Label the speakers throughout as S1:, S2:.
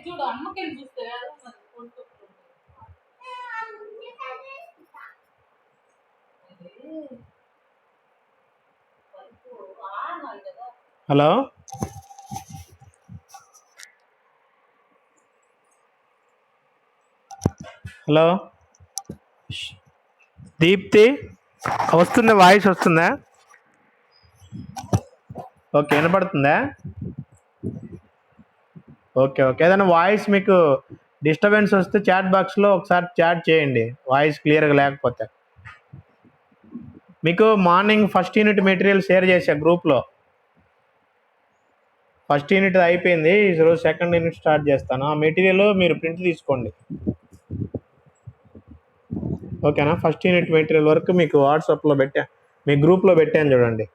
S1: చూడు అమ్మకేం చూస్తే
S2: hello hello Deepti వస్తుందా, వాయిస్ వస్తుందా? ఓకే, వినపడుతుందా? ఓకే ఓకే, ఏదైనా వాయిస్ మీకు డిస్టర్బెన్స్ వస్తే చాట్ బాక్స్లో ఒకసారి చాట్ చేయండి, వాయిస్ క్లియర్గా లేకపోతే. మీకు morning first unit material share చేశా గ్రూప్లో. ఫస్ట్ యూనిట్ అయిపోయింది, ఈరోజు సెకండ్ యూనిట్ స్టార్ట్ చేస్తాను. ఆ మెటీరియల్ మీరు ప్రింట్ తీసుకోండి, ఓకేనా? ఫస్ట్ యూనిట్ మెటీరియల్ వరకు మీకు వాట్సాప్లో పెట్టా, మీ గ్రూప్లో పెట్టాను చూడండి,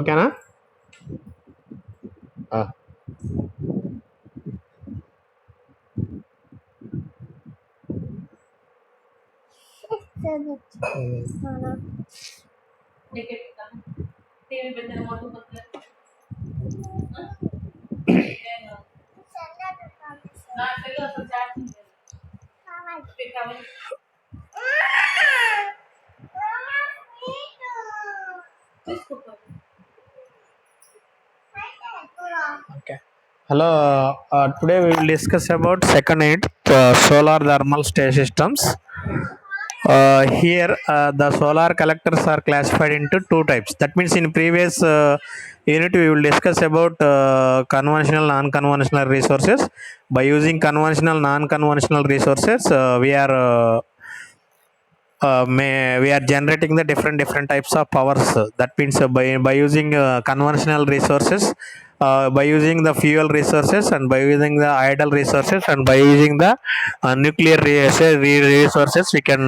S2: ఓకేనా? Okay. Hello. Today we will discuss about second unit, solar thermal state systems. Here the solar collectors are classified into two types. That means in previous unit we will discuss about conventional non-conventional resources. By using conventional non-conventional resources we are generating the different types of powers. That means by using conventional resources, by using the fuel resources, and by using the idle resources, and by using the nuclear resources, we can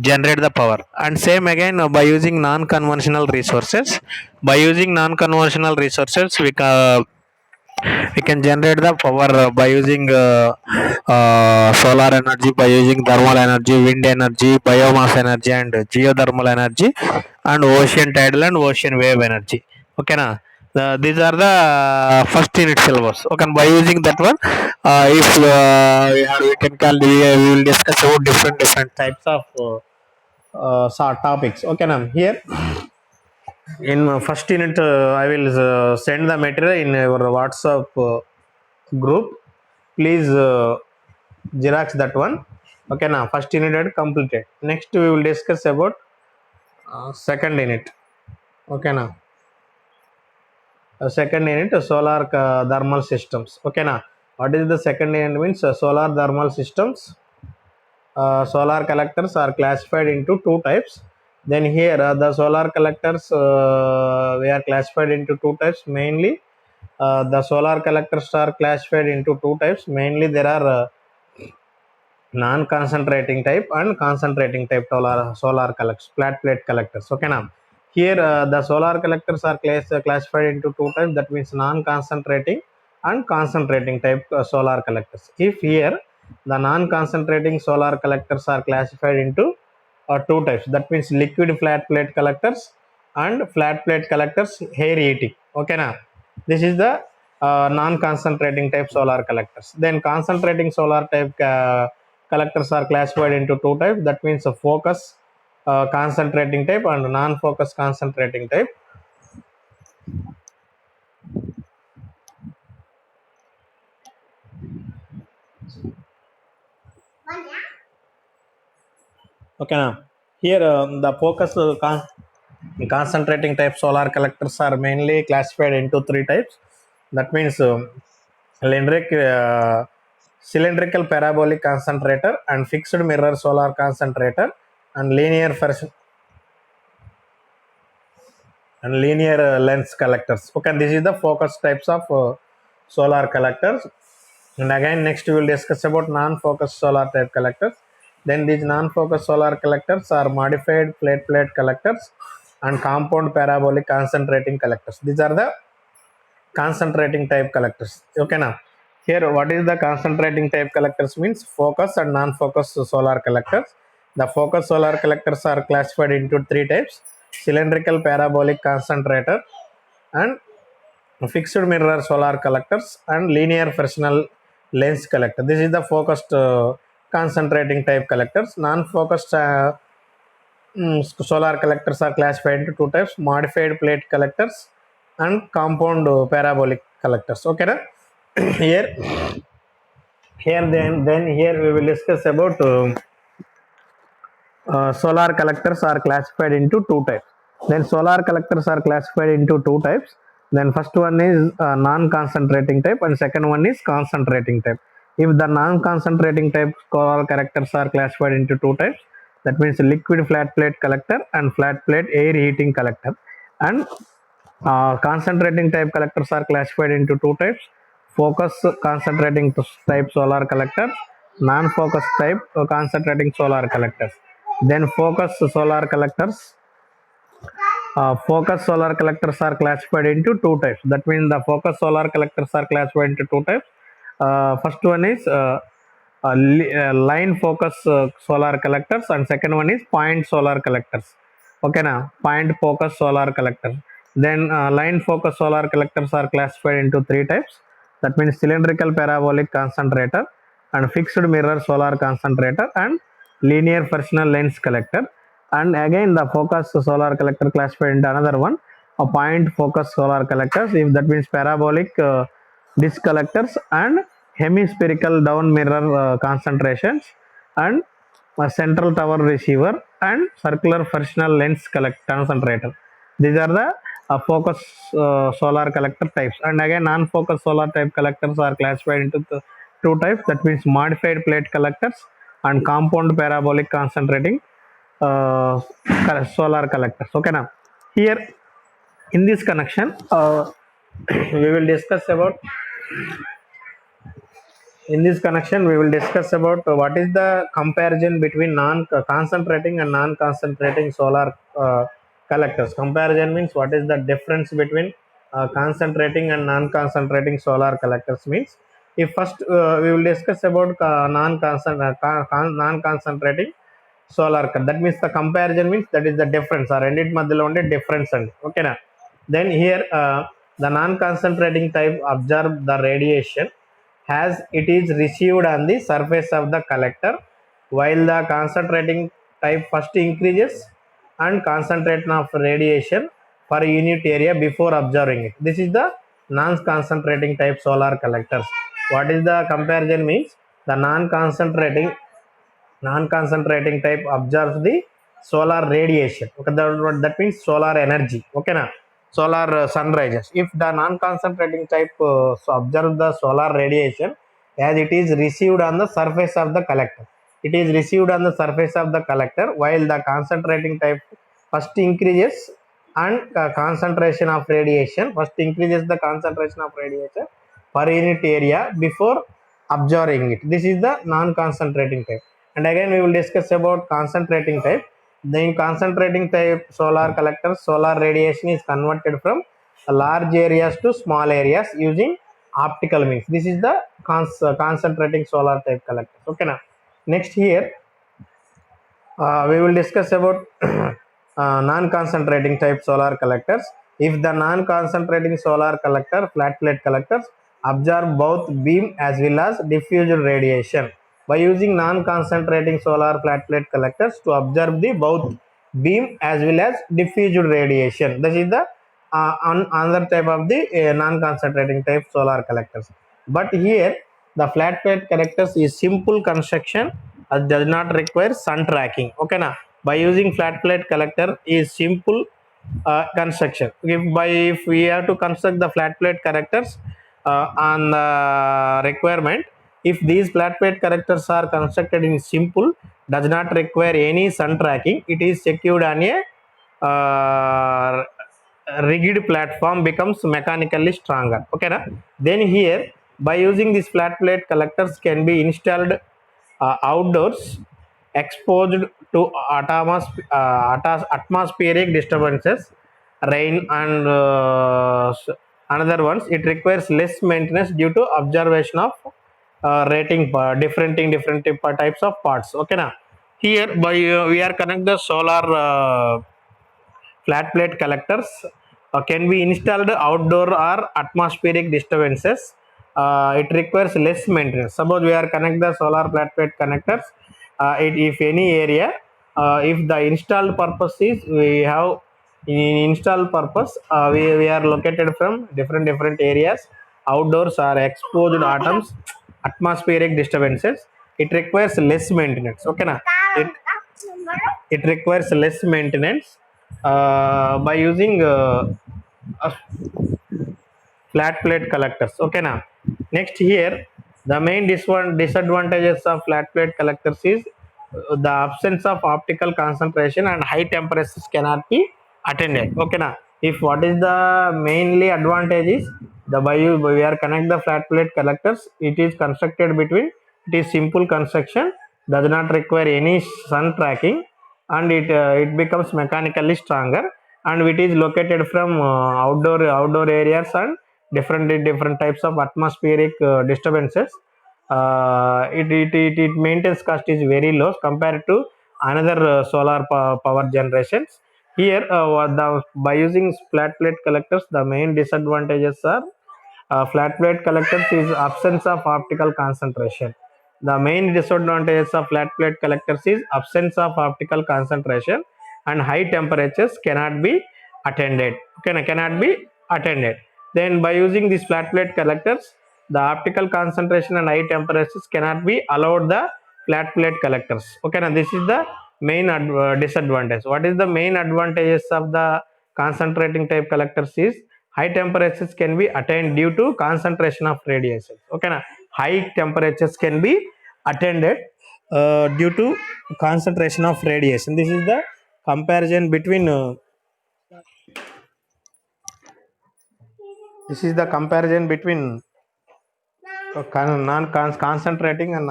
S2: generate the power. And same again, by using non-conventional resources, we can generate the power by using solar energy, by using thermal energy, wind energy, biomass energy, and geothermal energy, and ocean tidal and ocean wave energy. Okay na? These are the first unit syllabus. Okay, by using that one, if we can we will discuss about different types of topics. Okay na? Here in first unit I will send the material in your WhatsApp group. Please xerox that one. Okay now, first unit completed. Next we will discuss about second unit. Okay now, second unit, solar thermal systems. Okay now, what is the second unit means? Solar thermal systems. Solar collectors are classified into two types. Then here the solar collectors we are classified into two types. Mainly the solar collectors are classified into two types. Mainly there are non-concentrating type and concentrating type solar collectors, flat plate collectors. Okay now, here the solar collectors are classified into two types. That means non-concentrating and concentrating type solar collectors. If here the non-concentrating solar collectors are classified into two types. That means liquid flat plate collectors and flat plate collectors air heating. Okay now, this is the non-concentrating type solar collectors. Then concentrating solar type collectors are classified into two types. That means a focus concentrating type and non-focus concentrating type. Okay now, here the focus concentrating type solar collectors are mainly classified into three types. That means cylindrical parabolic concentrator, and fixed mirror solar concentrator, and linear lens collectors. Okay, this is the focus types of solar collectors. And again, next we will discuss about non-focus solar type collectors. Then these non-focus solar collectors are modified plate collectors and compound parabolic concentrating collectors. These are the concentrating type collectors. Okay now, here what is the concentrating type collectors means? Focus and non-focus solar collectors. The focus solar collectors are classified into three types: cylindrical parabolic concentrator, and fixed mirror solar collectors and linear Fresnel lens collector. This is the focused concentrating type collectors. Non-focused solar collectors are classified into two types: modified plate collectors and compound parabolic collectors. Okay, na? here then here we will discuss about solar collectors are classified into two types. Then solar collectors are classified into two types. Then first one is non-concentrating type and second one is concentrating type. If the non-concentrating type solar collectors are classified into two types, that means liquid flat plate collector and flat plate air heating collector. And concentrating type collectors are classified into two types: focus concentrating type solar collectors, non-focus type concentrating solar collectors. Then focus solar collectors are classified into two types. That means the focus solar collectors are classified into two types. First one is line focus solar collectors and second one is point solar collectors. Okay, now point focus solar collectors. Then line focus solar collectors are classified into three types. That means cylindrical parabolic concentrator and fixed mirror solar concentrator and linear Fresnel lens collector. And again the focus solar collector classified into another one, a point focus solar collectors, if that means parabolic disc collectors and hemispherical down mirror concentrations and a central tower receiver and circular Fresnel lens concentrator. These are the focus solar collector types. And again non-focus solar type collectors are classified into the two types, that means modified plate collectors and compound parabolic concentrating solar collectors. Okay, now here in this connection we will discuss about what is the comparison between non-concentrating and non-concentrating solar collectors. Comparison means what is the difference between concentrating and non-concentrating solar collectors. Means if first we will discuss about non-concentrating solar cut, that means the comparison means that is the difference or రెండిటి మధ్యలో ఉండే difference అండి. ఓకేనా. Then here the non-concentrating type observe the radiation as it is received on the surface of the collector, while the concentrating type first increases and concentration of radiation per unit area before observing it. This is the non-concentrating type solar collectors. What is the comparison means? The non-concentrating type observes the solar radiation. Okay, that means solar energy. Okay, na solar sunrises. If the non-concentrating type observe the solar radiation as it is received on the surface of the collector, it is received on the surface of the collector, while the concentrating type first increases and concentration of radiation first increases the concentration of radiation per unit area before observing it. This is the non-concentrating type. And again we will discuss about concentrating type. Then concentrating type solar collectors, solar radiation is converted from large areas to small areas using optical means. This is the concentrating solar type collectors. Okay, now next here we will discuss about non-concentrating type solar collectors. If the non-concentrating solar collector flat plate collectors absorb both beam as well as diffused radiation, by using non-concentrating solar flat plate collectors to observe the both beam as well as diffused radiation. This is the another type of the non-concentrating type solar collectors. But here the flat plate collectors is simple construction, does not require sun tracking. Okay, na by using flat plate collector is simple construction. If we have to construct the flat plate collectors on the requirement, if these flat plate collectors are constructed in simple, does not require any sun tracking, it is secured on a rigid platform, becomes mechanically stronger. Okay, na then here by using these flat plate collectors can be installed outdoors, exposed to atmospheric disturbances, rain and another ones. It requires less maintenance due to observation of rating different types of parts. Okay, now here by we are connect the solar flat plate collectors can be installed outdoor or atmospheric disturbances. It requires less maintenance. Suppose we are connect the solar flat plate connectors, if any area, if the installed purpose is we have in installed purpose, we are located from different areas, outdoors or exposed atoms, atmospheric disturbances, it requires less maintenance. Okay na, it requires less maintenance by using a flat plate collectors. Okay now, next here, the main disadvantages of flat plate collectors is the absence of optical concentration and high temperatures cannot be attended. Okay now, if what is the mainly advantage is the we are connect the flat plate collectors, it is constructed between, it is simple construction, does not require any sun tracking, and it becomes mechanically stronger, and it is located from outdoor areas and different types of atmospheric disturbances. It maintenance cost is very low compared to another solar power generations. Here by using flat plate collectors, the main disadvantages are flat plate collectors is absence of optical concentration. The main disadvantages of flat plate collectors is absence of optical concentration and high temperatures cannot be attended. Okay, cannot be attended. Then by using these flat plate collectors, the optical concentration and high temperatures cannot be allowed the flat plate collectors. Okay, now this is the main disadvantage. What is the main advantages of the concentrating type collectors is high temperatures can be attained due to concentration of radiation. Okay na, high temperatures can be attended due to concentration of radiation. This is the comparison between non-concentrating and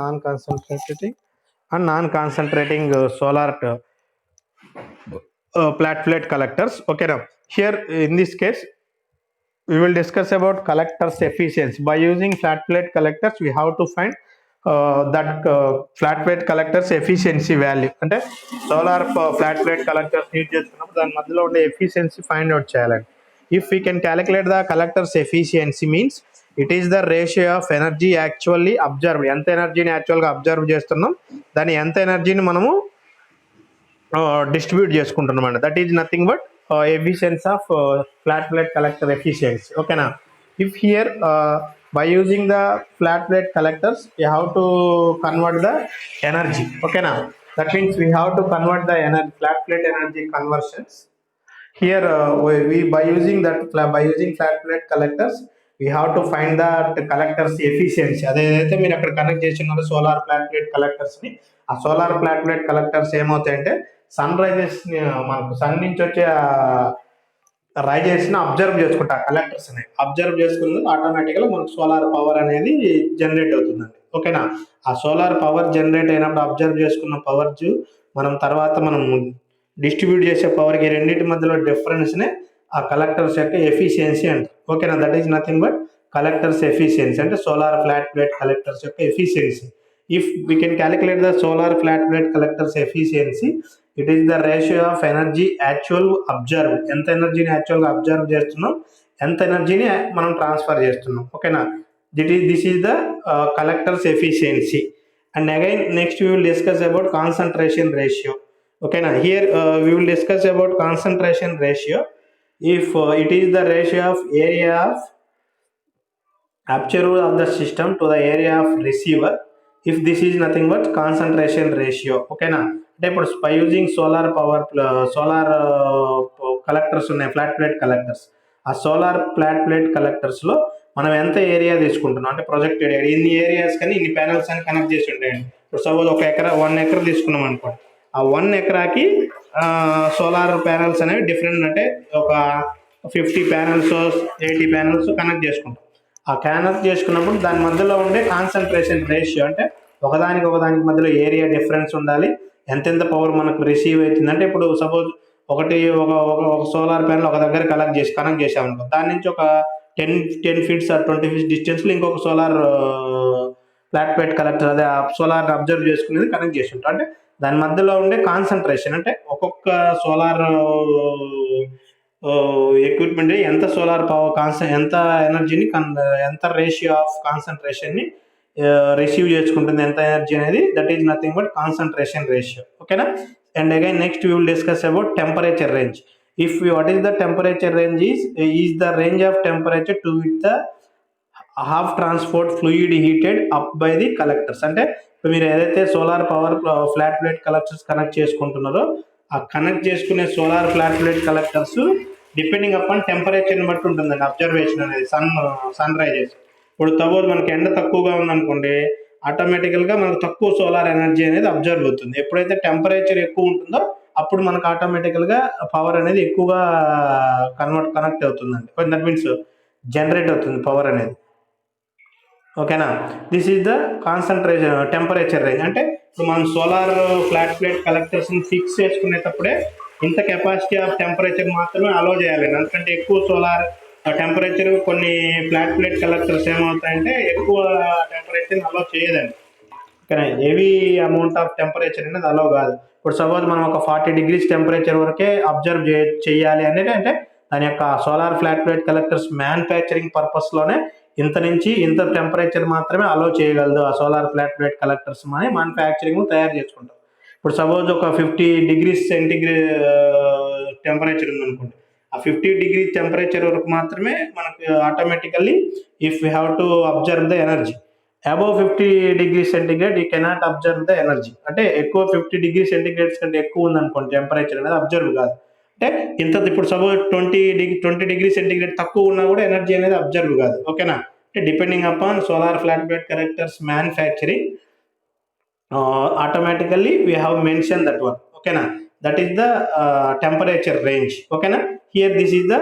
S2: non-concentrating solar flat plate collectors. Okay now, here in this case we will discuss about collectors efficiency. By using flat plate collectors, we have to find that flat plate collectors efficiency value. అంటే solar flat plate collectors use చేస్తున్నప్పుడు దాని మధ్యలో ఉండే efficiency find out చేయాలండి. If we can calculate the collectors efficiency means it is the ratio of energy actually observe, ఎంత ఎనర్జీని యాక్చువల్గా observe చేస్తున్నాం, దాని ఎంత ఎనర్జీని మనము డిస్ట్రిబ్యూట్ చేసుకుంటున్నాం అండి. That is nothing but efficiency of flat plate collector efficiency. Okay now, if here by using the flat plate collectors we have to convert the energy. Okay now, that means we have to convert the flat plate energy conversions. Here we by using flat plate collectors we have to find the collectors efficiency. అదేదైతే మీరు అక్కడ connect చేస్తున్నారు solar flat plate collectors ని, ఆ solar flat plate collectors ఏమవుతాయంటే sun rises మనకు sun నుంచి వచ్చే rises ని అబ్జర్వ్ చేసుకుంటా, కలెక్టర్స్ ని అబ్జర్వ్ చేసుకున్నది ఆటోమేటిక్గా మనకు సోలార్ పవర్ అనేది జనరేట్ అవుతుందండి. ఓకేనా, ఆ సోలార్ పవర్ జనరేట్ అయినప్పుడు అబ్జర్వ్ చేసుకున్న పవర్ మనం తర్వాత మనం డిస్ట్రిబ్యూట్ చేసే పవర్కి రెండింటి మధ్యలో డిఫరెన్స్నే ఆ కలెక్టర్స్ యొక్క ఎఫిషియన్సీ అంటారు. ఓకేనా, that is nothing but collectors efficiency అంటే సోలార్ ఫ్లాట్ ప్లేట్ కలెక్టర్స్ యొక్క efficiency. If we can calculate the solar flat plate collectors efficiency, it is the ratio of energy actual observe, ఎంత ఎనర్జీని యాక్చువల్గా observe చేస్తున్నాం, ఎంత ఎనర్జీని మనం ట్రాన్స్ఫర్ చేస్తున్నాం. ఓకేనా, this is the collectors efficiency. And again next we will discuss about concentration ratio. Okay now, here we will discuss about concentration ratio. If it is the ratio of area of aperture of the system to the area of receiver, if this is nothing but concentration ratio. Okay na, అంటే ఇప్పుడు by using solar collectors ఉన్నాయి, flat plate collectors. ఆ solar flat plate collectors లో మనం ఎంత area తీసుకుంటున్నాం అంటే projected area, ఇన్ని ఏరియాస్ కానీ ఇన్ని ప్యానల్స్ అని కనెక్ట్ చేసి ఉంటాయండి. ఇప్పుడు సపోజ్ ఒక ఎకరా 1 ఎకర్ తీసుకున్నాం అనుకోండి, ఆ 1 ఎకరాకి సోలార్ ప్యానల్స్ అనేవి డిఫరెంట్, అంటే ఒక 50 ప్యానల్స్ 80 ప్యానల్స్ కనెక్ట్ చేసుకుంటాం. ఆ కనెక్ట్ చేసుకున్నప్పుడు దాని మధ్యలో ఉండే కాన్సన్ట్రేషన్ రేషియో అంటే ఒకదానికి మధ్యలో ఏరియా డిఫరెన్స్ ఉండాలి, ఎంతెంత పవర్ మనకు రిసీవ్ అవుతుంది. అంటే ఇప్పుడు సపోజ్ ఒక సోలార్ ప్యానల్ ఒక దగ్గర కనెక్ట్ చేసామనుకో, దాని నుంచి ఒక 10 ఫీట్స్ ఆర్ 20 ఫీట్స్ డిస్టెన్స్లో ఇంకొక సోలార్ ఫ్లాట్ ప్లేట్ కలెక్టర్ అదే సోలార్ అబ్జర్వ్ చేసుకునేది కనెక్ట్ చేసి ఉంటాం. అంటే దాని మధ్యలో ఉండే కాన్సన్ట్రేషన్ అంటే ఒక్కొక్క సోలార్ ఎక్విప్మెంట్ ఎంత సోలార్ పవర్ ఎంత ఎనర్జీని ఎంత రేషియో ఆఫ్ కాన్సన్ట్రేషన్ని రిసీవ్ చేసుకుంటుంది, ఎంత ఎనర్జీ అనేది, that is nothing but concentration ratio. ఓకేనా. And again next we will discuss about temperature range. If what is the temperature range is the range of temperature to with the half transport fluid heated up by the collectors. అంటే మీరు ఏదైతే solar power flat plate collectors connect చేసుకుంటున్నారో ఆ connect చేసుకునే solar flat plate collectors depending upon టెంపరేచర్ని బట్టి ఉంటుందండి observation అనేది. సన్ రైజెస్ ఇప్పుడు సపోజ్ మనకి ఎండ తక్కువగా ఉందనుకోండి, ఆటోమేటికల్గా మనకు తక్కువ సోలార్ ఎనర్జీ అనేది అబ్జర్వ్ అవుతుంది. ఎప్పుడైతే టెంపరేచర్ ఎక్కువ ఉంటుందో అప్పుడు మనకు ఆటోమేటికల్గా పవర్ అనేది ఎక్కువగా కనెక్ట్ అవుతుందండి. దట్ మీన్స్ జనరేట్ అవుతుంది పవర్ అనేది. ఓకేనా. This is the concentration temperature range. అంటే ఇప్పుడు మనం సోలార్ ఫ్లాట్ ప్లేట్ కలెక్టర్స్ని ఫిక్స్ చేసుకునేటప్పుడే ఇంత కెపాసిటీ ఆఫ్ టెంపరేచర్ మాత్రమే అలో చేయాలండి. ఎందుకంటే ఎక్కువ సోలార్ టెంపరేచర్ కొన్ని ఫ్లాట్ ప్లేట్ కలెక్టర్స్ ఏమవుతాయంటే ఎక్కువ టెంపరేచర్ అలో చేయదండి. ఓకేనా. హెవీ అమౌంట్ ఆఫ్ టెంపరేచర్ అనేది అలో కాదు. ఇప్పుడు సపోజ్ మనం ఒక 40 degrees టెంపరేచర్ వరకే అబ్జర్వ్ చేయాలి అనేది, అంటే దాని యొక్క solar flat plate collectors manufacturing పర్పస్లోనే ఇంత నుంచి ఇంత టెంపరేచర్ మాత్రమే అలో చేయగలదు ఆ సోలార్ ఫ్లాట్ ప్లేట్ కలెక్టర్స్ అని మ్యానుఫ్యాక్చరింగ్ తయారు చేసుకుంటాం. ఇప్పుడు సపోజ్ ఒక 50 degrees సెంటిగ్రేడ్ టెంపరేచర్ ఉందనుకోండి, ఆ 50 degrees టెంపరేచర్ వరకు మాత్రమే మనకు automatically if you have to observe the energy. Above 50 degrees centigrade you cannot observe the energy. అంటే ఎక్కువ 50 degrees సెంటిగ్రేడ్స్ కంటే ఎక్కువ ఉందనుకోండి టెంపరేచర్ అనేది అబ్జర్వ్ కాదు. అంటే ఇంత ఇప్పుడు సపోజ్ 20 degrees సెంటిగ్రేడ్ తక్కువ ఉన్నా కూడా ఎనర్జీ అనేది అబ్జర్వ్ కాదు. ఓకేనా. అంటే depending upon solar flat plate collectors manufacturing automatically we have mentioned that one. Okay na. That is the temperature range. Okay na. Here this is the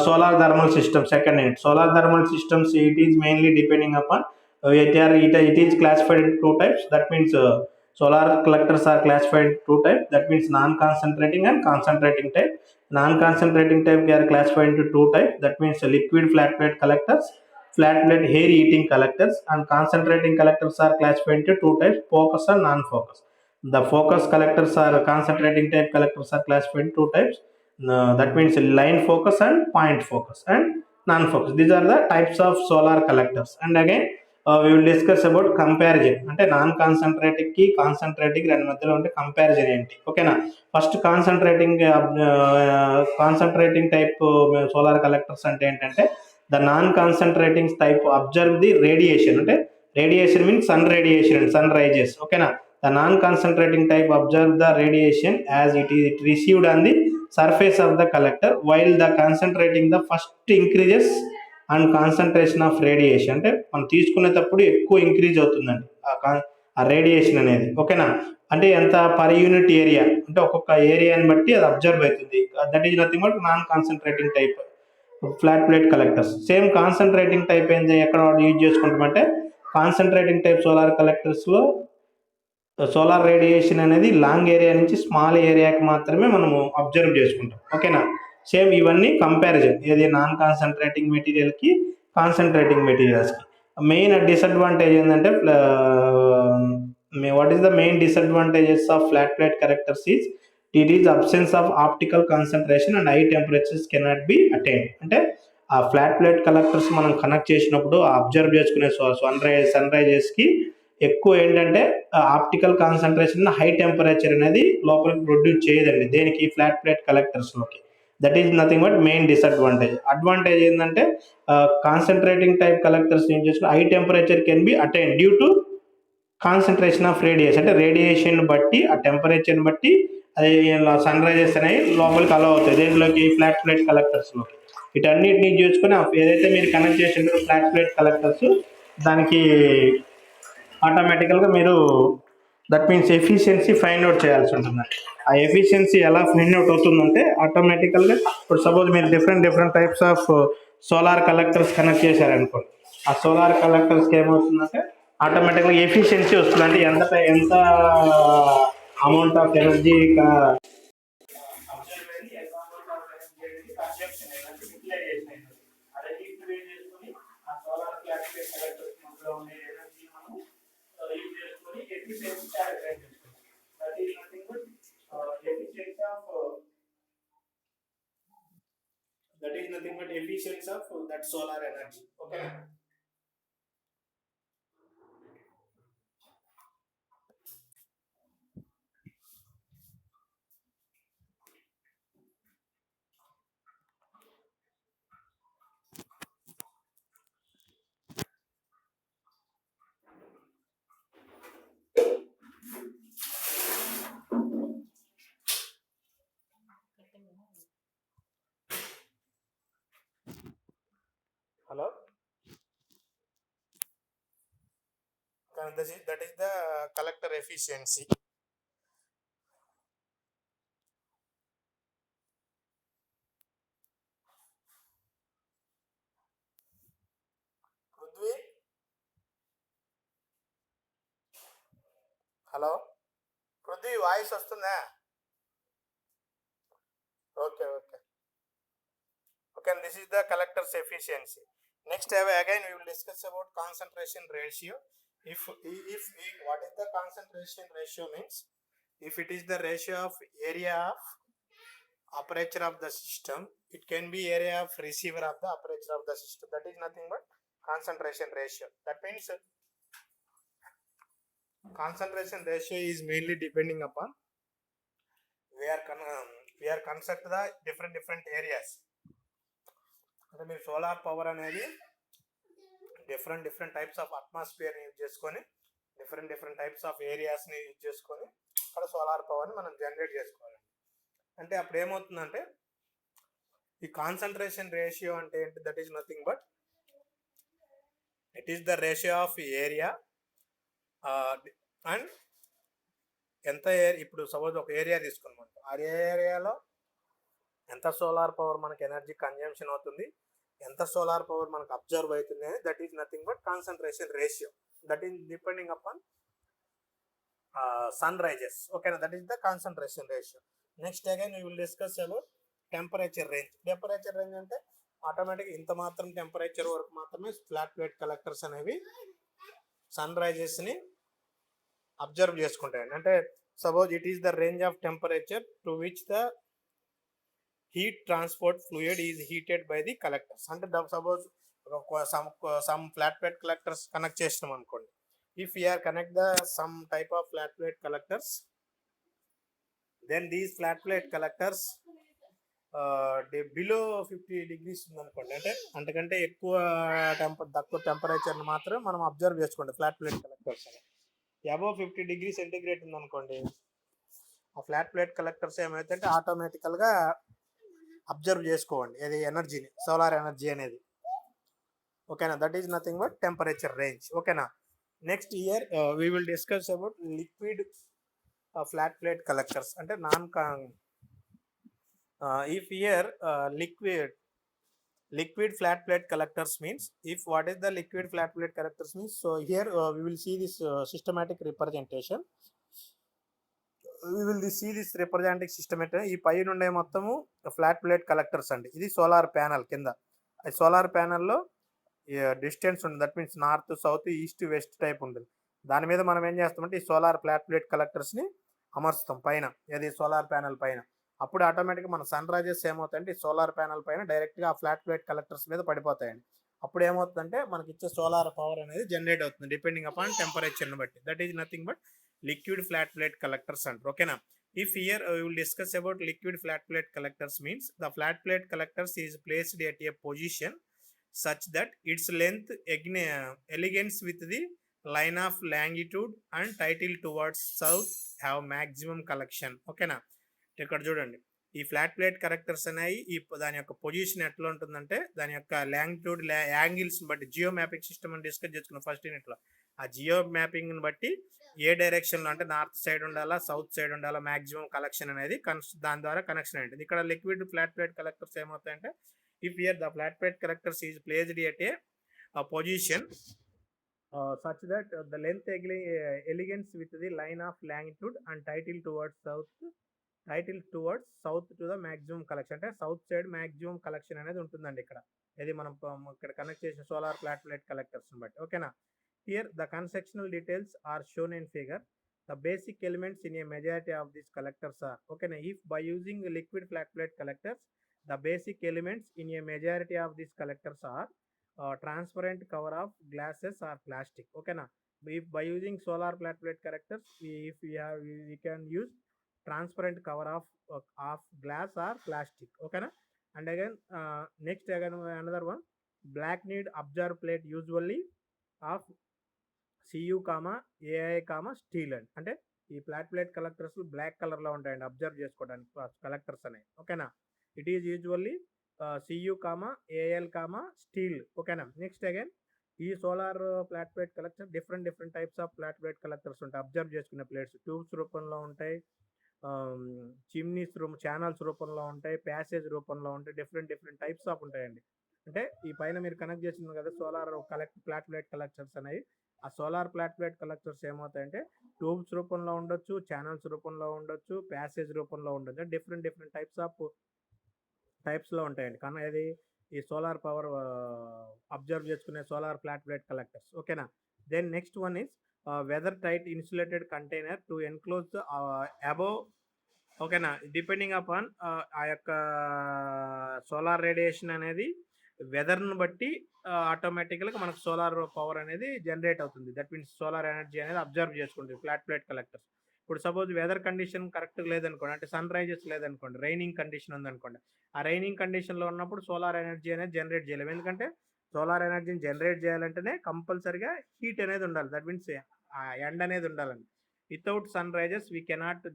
S2: solar thermal system. Second unit, solar thermal systems, it is mainly depending upon it is classified into two types. That means solar collectors are classified into two types. That means non-concentrating and concentrating type. Non-concentrating type they are classified into two types. That means liquid flat plate collectors, flat plate air heating collectors, and concentrating collectors are classified into two types: focus and non-focus. The focus collectors are concentrating type collectors are classified into two types. That means line focus and point focus and non-focus. These are the types of solar collectors. And again we will discuss about comparison. అంటే non concentrating కి concentrating రెండు మధ్యలో ఉంటే comparison ఏంటి. ఓకేనా. First concentrating type solar collectors అంటే ఏంటంటే the non-concentrating type observe the radiation. అంటే radiation means sun radiation and sun rises. Okay na. The non-concentrating type observe the radiation as it received on the surface of the collector, while the concentrating the first increases and concentration of radiation. అంటే మనం తీసుకునేటప్పుడు ఎక్కువ increase అవుతుందండి ఆ radiation అనేది. ఓకేనా. అంటే ఎంత పర్ యూనిట్ ఏరియా, అంటే ఒక్కొక్క ఏరియాని బట్టి అది అబ్జర్వ్ అవుతుంది. That is nothing but non concentrating type flat plate collectors. Same concentrating type ఏంటి ఎక్కడ యూజ్ చేసుకుంటామంటే కాన్సన్ట్రేటింగ్ టైప్ సోలార్ కలెక్టర్స్లో సోలార్ రేడియేషన్ అనేది లాంగ్ ఏరియా నుంచి స్మాల్ ఏరియాకి మాత్రమే మనము అబ్జర్వ్ చేసుకుంటాం. ఓకేనా. సేమ్ ఇవన్నీ కంపారిజన్ ఏది నాన్ కాన్సన్ట్రేటింగ్ మెటీరియల్కి కాన్సన్ట్రేటింగ్ మెటీరియల్స్కి. మెయిన్ డిసడ్వాంటేజ్ ఏంటంటే what is the main disadvantages of flat plate collectors is it is absence of optical concentration and high temperatures cannot be attain. అంటే ఆ ఫ్లాట్ ప్లేట్ కలెక్టర్స్ మనం connect చేసినప్పుడు observe చేసుకునే sun రైజెస్కి ఎక్కువ ఏంటంటే ఆప్టికల్ కాన్సన్ట్రేషన్ హై టెంపరేచర్ అనేది లోపలికి ప్రొడ్యూస్ చేయదండి దేనికి ఫ్లాట్ ప్లేట్ కలెక్టర్స్లోకి. That is nothing but main disadvantage. Advantage ఏంటంటే కాన్సన్ట్రేటింగ్ టైప్ కలెక్టర్స్ ఏం చేసుకుని high temperature can be attain due to concentration of radiation. అంటే రేడియేషన్ బట్టి ఆ టెంపరేచర్ని బట్టి అది సన్ రైజెస్ అనేవి లోపలికి అలౌ అవుతాయి దేంట్లోకి ఫ్లాట్ ప్లేట్ కలెక్టర్స్లోకి. వీటన్నిటిని చేసుకొని ఏదైతే మీరు కనెక్ట్ చేసిన ఫ్లాట్ ప్లేట్ కలెక్టర్స్ దానికి ఆటోమేటికల్గా మీరు that means efficiency find out చేయాల్సి ఉంటుంది. ఆ ఎఫిషియన్సీ ఎలా ఫైండ్ అవుట్ అవుతుందంటే ఆటోమేటికల్గా ఇప్పుడు సపోజ్ మీరు different types of solar collectors connect చేశారనుకోండి, ఆ సోలార్ కలెక్టర్స్కి ఏమవుతుందంటే ఆటోమేటిక్గా ఎఫిషియన్సీ వస్తుంది. అంటే ఎంత amount of energy That is nothing but efficiency of that solar energy. Okay. Hello. That is the collector efficiency. Prithvi, hello. Prithvi, voice వస్తుందా? Okay, okay. Okay, and this is the collector's efficiency. Next, again we will discuss about concentration ratio. If what is the concentration ratio means? If it is the ratio of area of aperture of the system, it can be area of receiver of the aperture of the system. That is nothing but concentration ratio. That means concentration ratio is mainly depending upon we are construct the different areas. అంటే మీరు solar power అనేది different types of అట్మాస్ఫియర్ని use చేసుకొని different types of ఏరియాస్ని use చేసుకొని అక్కడ solar పవర్ని మనం generate చేసుకోవాలి. అంటే అప్పుడు ఏమవుతుందంటే ఈ కాన్సన్ట్రేషన్ రేషియో అంటే ఏంటి? That is nothing but it is the ratio of area and ఎంత ఇప్పుడు సపోజ్ ఒక ఏరియా తీసుకున్నాం, ఆ ఏరియాలో ఎంత సోలార్ పవర్ మనకి ఎనర్జీ కన్జంప్షన్ అవుతుంది, ఎంత సోలార్ పవర్ మనకు అబ్జర్వ్ అవుతుంది అని that is nothing but concentration ratio. That is depending upon sun rises. ఓకేనా, that is the concentration ratio. Next again we will discuss about temperature range. Temperature range అంటే automatic ఇంత మాత్రం temperature వరకు మాత్రమే flat plate collectors అనేవి sun రైజెస్ని observe చేసుకుంటాయండి. అంటే suppose it is the range of temperature to which the heat transport fluid is heated by the collectors. అంటే suppose some flat plate collectors connect చేసినాం అనుకోండి. If you are connect the some type of flat plate collectors, then these flat plate collectors below 50 degrees ఉందనుకోండి, అంటే అంతకంటే తక్కువ టెంపరేచర్ని మాత్రం మనం observe చేసుకోండి ఫ్లాట్ ప్లేట్ కలెక్టర్స్ అని. అబోవ్ 50 degrees సెంటిగ్రేడ్ ఉందనుకోండి, ఆ ఫ్లాట్ ప్లేట్ కలెక్టర్స్ ఏమైతే ఆటోమేటికల్గా అబ్జర్వ్ చేసుకోండి ఏది ఎనర్జీని, సోలార్ ఎనర్జీ అనేది. ఓకేనా, that is nothing but temperature range. ఓకేనా, next year we will discuss about liquid flat plate collectors. అంటే if here liquid flat plate collectors means, if what is the liquid flat plate collectors means, so here we will see this systematic representation. We will see this representing systematic. ఈ పై నుండి మొత్తము flat plate collectors అండి. ఇది solar panel కింద. Solar ప్యానల్లో distance ఉంటుంది, that means north south east west type ఉంటుంది. దాని మీద మనం ఏం చేస్తామంటే ఈ సోలార్ ఫ్లాట్ ప్లేట్ కలెక్టర్స్ని అమర్చుతాం పైన, ఏది సోలార్ ప్యానల్ పైన. అప్పుడు ఆటోమేటిక్గా మన సన్ రైజెస్ ఏమవుతాయంటే ఈ సోలార్ ప్యానల్ పైన డైరెక్ట్గా ఆ ఫ్లాట్ ప్లేట్ కలెక్టర్స్ మీద పడిపోతాయండి. అప్పుడు ఏమవుతుందంటే మనకి ఇచ్చే సోలార్ పవర్ అనేది జనరేట్ అవుతుంది డిపెండింగ్ అపాన్ టెంపరేచర్ని బట్టి. That is nothing but liquid flat plate collectors అంటారు. ఓకేనా, if here we will discuss about liquid flat plate collectors means the flat plate collectors is placed at a position such that its length elegance with the line of longitude and title towards south have maximum collection. ఓకేనా, ఇక్కడ చూడండి ఈ flat plate collectors అనేవి దాని యొక్క position ఎట్లా ఉంటుందంటే దాని యొక్క లాంగిట్యూడ్ యాంగిల్స్ బట్టి జియో మ్యాపింగ్ సిస్టమ్ అని డిస్కస్ చేసుకున్నాం ఫస్ట్ యూనిట్లో. ఆ జియో మ్యాపింగ్ని బట్టి ఏ డైరెక్షన్లో అంటే నార్త్ సైడ్ ఉండాలా సౌత్ సైడ్ ఉండాలా మ్యాక్సిమం కలెక్షన్ అనేది దాని ద్వారా కనెక్షన్ అయింది. ఇక్కడ లిక్విడ్ ఫ్లాట్ ప్లేట్ కలెక్టర్స్ ఏమవుతాయంటే if here the flat plate collectors is placed at a position such that the length elegance with the line of longitude and title towards south to the maximum collection. అంటే south side maximum collection అనేది ఉంటుందండి ఇక్కడ, ఇది మనం ఇక్కడ connect చేసిన solar flat plate collectors బట్టి. ఓకేనా, here the constructional details are shown in figure. The basic elements in a majority of these collectors are, okay, if by using liquid flat plate collectors The basic elements in a majority of these collectors are transparent cover of glasses or plastic. Okay na. If by using solar flat plate collectors, if we have we can use transparent cover of glass or plastic. Okay na. And again next again another one, black need observe plate usually of CU comma AI comma steel and అంటే ఈ flat plate collectors black కలర్లో ఉంటాయండి observe చేసుకోవడానికి collectors అనేవి. ఓకేనా. It is usually CU comma AL comma steel. ఓకేనా. Next again ఈ solar flat plate collector different different types of flat plate collectors ఉంటాయి. అబ్జర్వ్ చేసుకునే ప్లేట్స్ ట్యూబ్స్ రూపంలో ఉంటాయి, చిమ్నీస్ ఛానల్స్ రూపంలో ఉంటాయి, ప్యాసేజ్ రూపంలో ఉంటాయి, డిఫరెంట్ డిఫరెంట్ టైప్స్ ఆఫ్ ఉంటాయండి. అంటే ఈ పైన మీరు కనెక్ట్ చేసింది కదా సోలార్ ఫ్లాట్ ప్లేట్ కలెక్టర్స్ అనేవి, ఆ సోలార్ ఫ్లాట్ ప్లేట్ కలెక్టర్స్ ఏమవుతాయంటే ట్యూబ్స్ రూపంలో ఉండొచ్చు, ఛానల్స్ రూపంలో ఉండొచ్చు, ప్యాసేజ్ రూపంలో ఉండొచ్చు, డిఫరెంట్ డిఫరెంట్ టైప్స్లో ఉంటాయండి. కానీ అది ఈ సోలార్ పవర్ అబ్జర్వ్ చేసుకునే సోలార్ ఫ్లాట్ ప్లేట్ కలెక్టర్స్. ఓకేనా. Then next one is weather tight insulated container to enclose above. ఓకేనా. డిపెండింగ్ అపాన్ ఆ యొక్క సోలార్ రేడియేషన్ అనేది వెదర్ను బట్టి ఆటోమేటిక్గా మనకు సోలార్ పవర్ అనేది జనరేట్ అవుతుంది. దట్ మీన్స్ సోలార్ ఎనర్జీ అనేది అబ్జర్వ్ చేసుకుంటుంది ఫ్లాట్ ప్లేట్ కలెక్టర్స్. ఇప్పుడు సపోజ్ వెదర్ కండిషన్ కరెక్ట్ లేదనుకోండి, అంటే సన్ రైజెస్ లేదనుకోండి, రైనింగ్ కండిషన్ ఉందనుకోండి, ఆ రైనింగ్ కండిషన్లో ఉన్నప్పుడు సోలార్ ఎనర్జీ అనేది జనరేట్ చేయలేము. ఎందుకంటే సోలార్ ఎనర్జీని జనరేట్ చేయాలంటేనే కంపల్సరిగా హీట్ అనేది ఉండాలి. దట్ మీన్స్ ఆ ఎండ్ అనేది ఉండాలండి. Without sun rises we cannot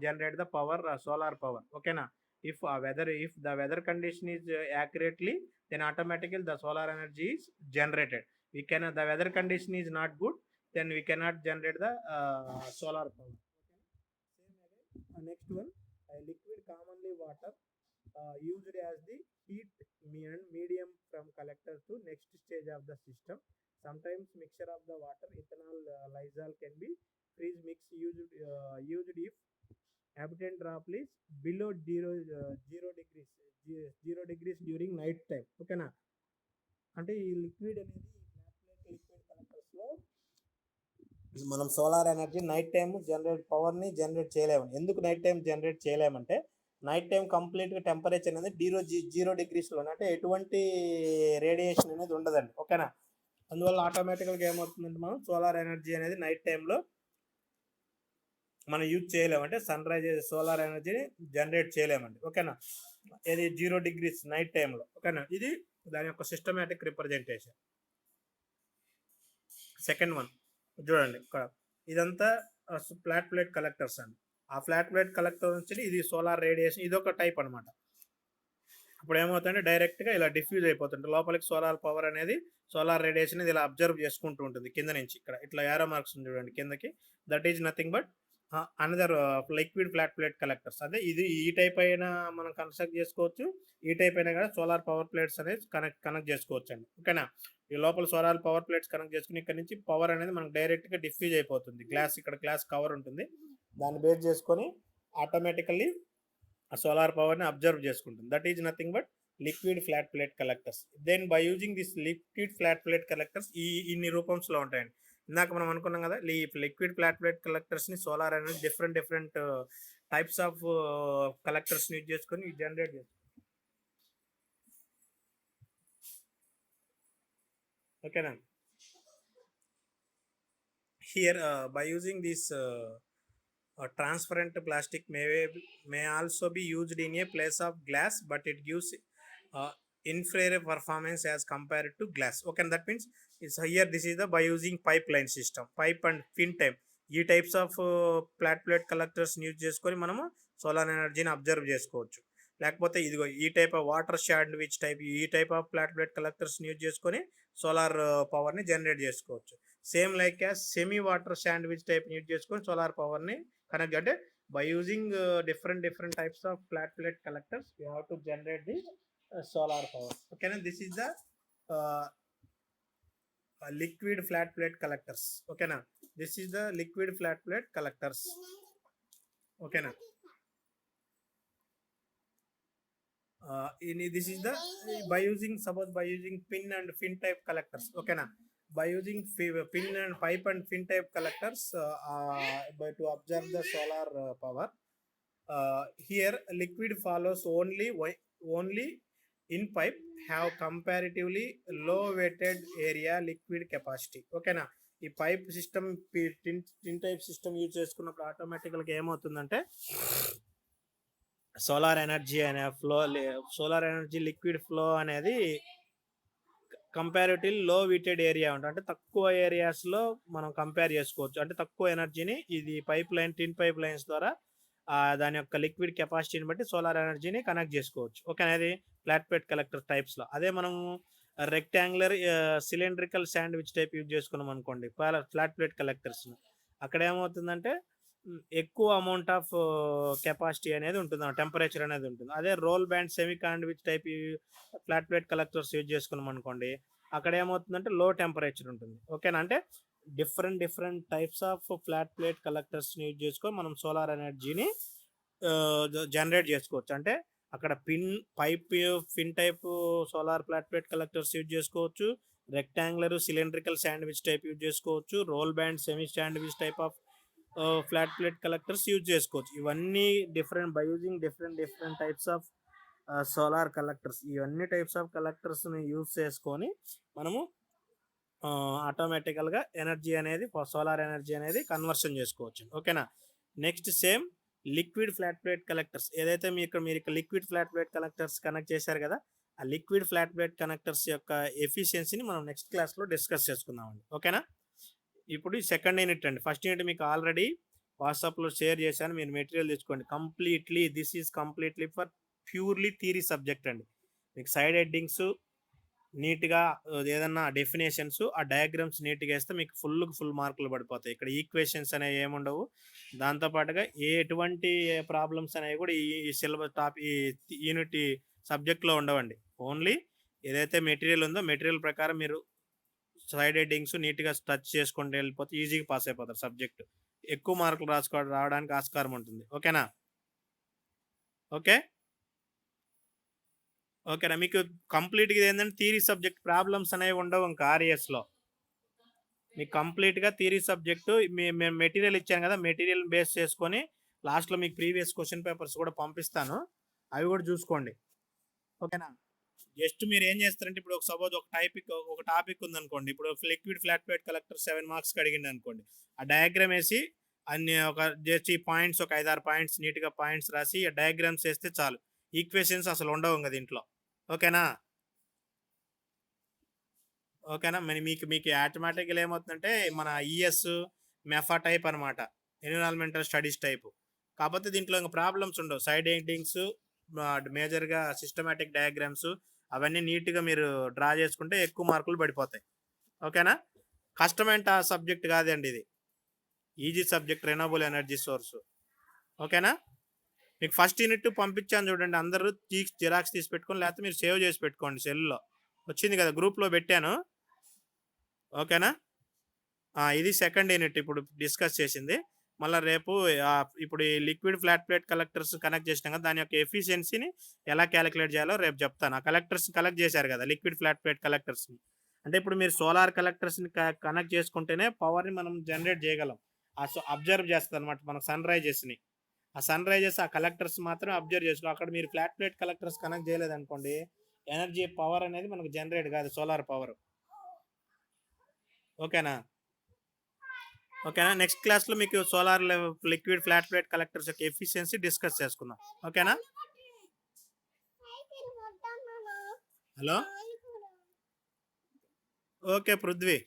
S2: generate the power, solar power. ఓకేనా. if the weather condition is accurately, then automatically the solar energy is generated. The weather condition is not good, then we cannot generate the solar power. Okay. Same again. Next one, liquid commonly water used as the heat medium from collector to next stage of the system. Sometimes mixture of the water, ethanol, lysol can be freeze mix used if ambient drop is below 0 degrees during night time. ఓకేనా. అంటే ఈ liquid అనేది liquid కలెక్టర్స్లో మనం solar energy night time పవర్ని generate చేయలేము. ఎందుకు night time generate చేయలేమంటే నైట్ టైం కంప్లీట్గా టెంపరేచర్ అనేది 0 degreesలో, అంటే ఎటువంటి రేడియేషన్ అనేది ఉండదండి. ఓకేనా. అందువల్ల ఆటోమేటిక్గా ఏమవుతుందంటే మనం సోలార్ ఎనర్జీ అనేది నైట్ టైంలో మనం యూజ్ చేయలేమంటే సన్ రైజ్ సోలార్ ఎనర్జీని జనరేట్ చేయలేమండి. ఓకేనా. ఇది 0 degrees నైట్ టైంలో. ఓకేనా. ఇది దాని యొక్క సిస్టమేటిక్ రిప్రజెంటేషన్. సెకండ్ వన్ చూడండి ఇక్కడ, ఇదంతా ఫ్లాట్ ప్లేట్ కలెక్టర్స్ అండి. ఆ ఫ్లాట్ ప్లేట్ కలెక్టర్ నుంచి ఇది సోలార్ రేడియేషన్, ఇది ఒక టైప్ అనమాట. ఇప్పుడు ఏమవుతుందంటే డైరెక్ట్గా ఇలా డిఫ్యూజ్ అయిపోతుంది లోపలికి సోలార్ పవర్ అనేది, సోలార్ రేడియేషన్ ఇది ఇలా అబ్జర్వ్ చేసుకుంటూ ఉంటుంది కింద నుంచి. ఇక్కడ ఇట్లా ఏరో మార్క్స్ ఉంది చూడండి కిందకి, that is nothing but another liquid flat plate collectors. అదే ఇది ఈ టైప్ అయినా మనం కన్స్ట్రక్ట్ చేసుకోవచ్చు, ఈ టైప్ అయినా కూడా సోలార్ పవర్ ప్లేట్స్ అనేది కనెక్ట్ చేసుకోవచ్చు అండి. ఓకేనా. ఈ లోపల సోలార్ పవర్ ప్లేట్స్ కనెక్ట్ చేసుకుని ఇక్కడ నుంచి పవర్ అనేది మనకు డైరెక్ట్గా డిఫ్యూజ్ అయిపోతుంది. ఇక్కడ గ్లాస్ కవర్ ఉంటుంది, దాన్ని బేస్ చేసుకొని ఆటోమేటికల్లీ ఆ సోలార్ పవర్ని అబ్జర్వ్ చేసుకుంటుంది. That is nothing but liquid flat plate collectors. Then by using this liquid flat plate collectors ఇన్ని రూపంలో ఉంటాయండి. ఇందాక మనం అనుకున్నాం కదా ఈ లిక్విడ్ ఫ్లాట్ ప్లేట్ కలెక్టర్స్ని సోలార్ అనేది డిఫరెంట్ టైప్స్ ఆఫ్ కలెక్టర్స్ని యూజ్ చేసుకొని జనరేట్ చేస్తాం. ఓకేనా. Here by using this transparent plastic may also be used in a place of glass, but it gives inferior performance as compared to glass. Okay, that means here this is the by using pipeline system, pipe and fin type, ఈ types of flat plate collectors use చేసుకొని మనము solar ఎనర్జీని అబ్జర్వ్ చేసుకోవచ్చు. లేకపోతే ఇదిగో ఈ type of water sandwich type, ఈ type of flat plate collectors use చేసుకొని సోలార్ పవర్ని జనరేట్ చేసుకోవచ్చు. Same like as semi water sandwich type use చేసుకొని సోలార్ పవర్ని కనెక్ట్, అంటే by using different types of flat plate collectors you have to generate the solar power. ఓకేనా. This is the liquid flat plate collectors. Okay na, this is the liquid flat plate collectors. Okay na. This is the by using pin and fin type collectors. Okay na, by using pin and pipe and fin type collectors to observe the solar power. Here liquid follows only only in pipe have comparatively లో vetted area liquid capacity. ఓకేనా? ఈ pipe system టిన్ type system use చేసుకున్నప్పుడు ఆటోమేటిక్గా ఏమవుతుందంటే solar energy అనే solar energy liquid flow అనేది comparative లో వీటెడ్ area ఉంటుంది. అంటే తక్కువ ఏరియాస్లో మనం కంపేర్ చేసుకోవచ్చు. అంటే తక్కువ ఎనర్జీని ఇది టిన్ పైప్ లైన్స్ ద్వారా దాని యొక్క లిక్విడ్ కెపాసిటీని బట్టి సోలార్ ఎనర్జీని కనెక్ట్ చేసుకోవచ్చు. ఓకే, అనేది ఫ్లాట్ ప్లేట్ కలెక్టర్ టైప్స్లో. అదే మనము rectangular cylindrical sandwich type use చేసుకున్నాం అనుకోండి ఫ్లాట్ ప్లేట్ కలెక్టర్స్, అక్కడ ఏమవుతుందంటే ఎక్కువ అమౌంట్ ఆఫ్ కెపాసిటీ అనేది ఉంటుంది, టెంపరేచర్ అనేది ఉంటుంది. అదే roll band semi sandwich type flat plate collectors use చేసుకున్నాం అనుకోండి, అక్కడ ఏమవుతుందంటే లో టెంపరేచర్ ఉంటుంది. ఓకేనా? అంటే different types of flat plate కలెక్టర్స్ని యూజ్ చేసుకొని మనం సోలార్ ఎనర్జీని జనరేట్ చేసుకోవచ్చు. అంటే అక్కడ fin type solar flat plate collectors use చేసుకోవచ్చు, rectangular cylindrical sandwich type use చేసుకోవచ్చు, roll band semi sandwich type of flat plate collectors use చేసుకోవచ్చు. ఇవన్నీ by using different types of solar collectors. ఇవన్నీ types of కలెక్టర్స్ని use చేసుకొని మనము ఆటోమేటికల్గా solar energy అనేది conversion చేసుకోవచ్చు. ఓకేనా? Next same liquid flat plate collectors. ఏదైతే మీరు liquid flat plate collectors connect చేశారు కదా, ఆ లిక్విడ్ ఫ్లాట్ ప్లేట్ కనెక్టర్స్ యొక్క ఎఫిషియన్సీని మనం నెక్స్ట్ క్లాస్లో డిస్కస్ చేసుకుందామండి. ఓకేనా? ఇప్పుడు సెకండ్ యూనిట్ అండి. ఫస్ట్ యూనిట్ మీకు ఆల్రెడీ వాట్సాప్లో షేర్ చేశాను, మీరు మెటీరియల్ తెచ్చుకోండి. This is completely for purely theory subject అండి. మీకు సైడ్ హెడ్డింగ్స్ నీట్గా, ఏదన్నా డెఫినేషన్స్, ఆ డయాగ్రామ్స్ నీట్గా వేస్తే మీకు ఫుల్ మార్కులు పడిపోతాయి. ఇక్కడ ఈక్వేషన్స్ అనేవి ఏముండవు. దాంతోపాటుగా ఎటువంటి ప్రాబ్లమ్స్ అనేవి కూడా ఈ సిలబస్ ఈ యూనిట్ సబ్జెక్ట్లో ఉండవండి. ఓన్లీ ఏదైతే మెటీరియల్ ఉందో మెటీరియల్ ప్రకారం మీరు సైడ్ హెడ్డింగ్స్ నీట్గా టచ్ చేసుకుంటూ వెళ్ళిపోతే ఈజీగా పాస్ అయిపోతారు. సబ్జెక్ట్ ఎక్కువ మార్కులు రావడానికి ఆస్కారం ఉంటుంది. ఓకేనా? ఓకేనా? మీకు కంప్లీట్గా ఏంటంటే థియరీ సబ్జెక్ట్ ప్రాబ్లమ్స్ అనేవి ఉండవు ఇంకా ఆర్ఎస్లో. మీకు కంప్లీట్గా థియరీ సబ్జెక్టు మేము మెటీరియల్ ఇచ్చాను కదా, మెటీరియల్ బేస్ చేసుకొని లాస్ట్లో మీకు ప్రీవియస్ క్వశ్చన్ పేపర్స్ కూడా పంపిస్తాను, అవి కూడా చూసుకోండి. ఓకేనా? జస్ట్ మీరు ఏం చేస్తారంటే ఇప్పుడు సపోజ్ ఒక టాపిక్ ఉందనుకోండి. ఇప్పుడు లిక్విడ్ ఫ్లాట్ ప్లేట్ కలెక్టర్ 7 మార్క్స్కి అడిగింది అనుకోండి. ఆ డయాగ్రామ్ వేసి అన్ని జస్ట్ ఈ పాయింట్స్ ఒక 5-6 పాయింట్స్ నీట్గా పాయింట్స్ రాసి ఆ డయాగ్రామ్స్ వేస్తే చాలు. ఈక్వేషన్స్ అసలు ఉండవు కదా దీంట్లో. ఓకేనా? మరి మీకు ఆటోమేటిక్గా ఏమవుతుందంటే మన ఈఎస్ మెఫా టైప్ అనమాట, ఎన్విరాన్మెంటల్ స్టడీస్ టైప్. కాకపోతే దీంట్లో ఇంకా ప్రాబ్లమ్స్ ఉండవు. సైడ్ హెడ్డింగ్స్, మేజర్గా సిస్టమాటిక్ డయాగ్రామ్స్ అవన్నీ నీట్గా మీరు డ్రా చేసుకుంటే ఎక్కువ మార్కులు పడిపోతాయి. ఓకేనా? కష్టమైన సబ్జెక్ట్ కాదండి ఇది, easy subject, renewable energy source. ఓకేనా? మీకు ఫస్ట్ యూనిట్ పంపించాను చూడండి, అందరూ జిరాక్స్ తీసి పెట్టుకొని, లేకపోతే మీరు సేవ్ చేసి పెట్టుకోండి సెల్లో. వచ్చింది కదా, గ్రూప్లో పెట్టాను. ఓకేనా? ఇది సెకండ్ యూనిట్ ఇప్పుడు డిస్కస్ చేసింది. మళ్ళీ రేపు ఇప్పుడు ఈ liquid flat plate collectors connect చేసినాం కదా, దాని యొక్క ఎఫిషియన్సీని ఎలా క్యాలిక్యులేట్ చేయాలో రేపు చెప్తాను. ఆ కలెక్టర్స్ కలెక్ట్ చేశారు కదా లిక్విడ్ ఫ్లాట్ ప్లేట్ కలెక్టర్స్ని, అంటే ఇప్పుడు మీరు సోలార్ కలెక్టర్స్ని కనెక్ట్ చేసుకుంటేనే పవర్ని మనం జనరేట్ చేయగలం. అబ్జర్వ్ చేస్తుంది అనమాట మనకు సన్ రైజెస్ని. ఆ సన్ రైజెస్ ఆ కలెక్టర్స్ మాత్రమే అబ్జర్వ్ చేసుకో. అక్కడ మీరు ఫ్లాట్ ప్లేట్ కలెక్టర్స్ కనెక్ట్ చేయలేదనుకోండి, ఎనర్జీ పవర్ అనేది మనకు జనరేట్ కాదు, సోలార్ పవర్. ఓకేనా? నెక్స్ట్ క్లాస్లో మీకు solar liquid flat plate collectors యొక్క ఎఫిషియన్సీ డిస్కస్ చేసుకుందాం. ఓకేనా? Hello, okay Prithvi.